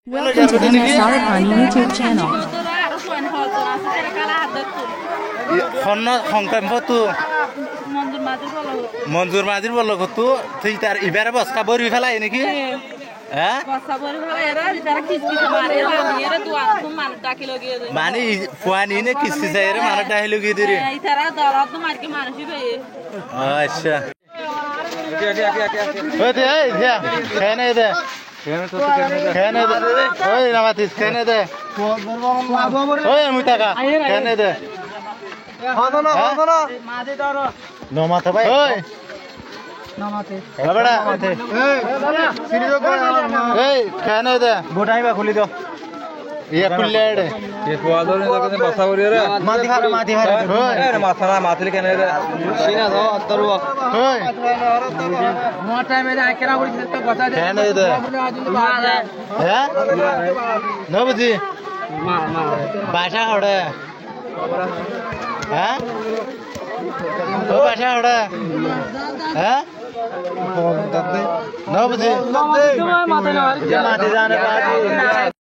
Welcome to MS Arapani YouTube channel. মঞ্জুর মাঝির বললো কতু তুই তার ইবারে বস্তা বরি ফেলাই নাকি হ্যাঁ মানে ফুয়ানি নে কিস্তি চাইরে মানুষ ডাহি লগিয়ে দিরে আচ্ছা খেয়ে দে খেয়ে দে ওই নামাতিস খেয়ে দে ওই মুতাকা খেয়ে দে নমাতে ভাই ওই নমাতে বড়া সিরি দো এই খানে দে বোটাইবা খুলি দাও ইয়া খুললে ये पोआदो ने जगह बसा हो रे माथी खारे ए माथा ना माथली केने रे सीना दो अतरवा ओय मो टाइम में आकेरा बड़ी से बसा दे केने दे हैं न बुझी भाषा खड़े हैं ओ भाषा खड़े हैं न बुझी माथे जाने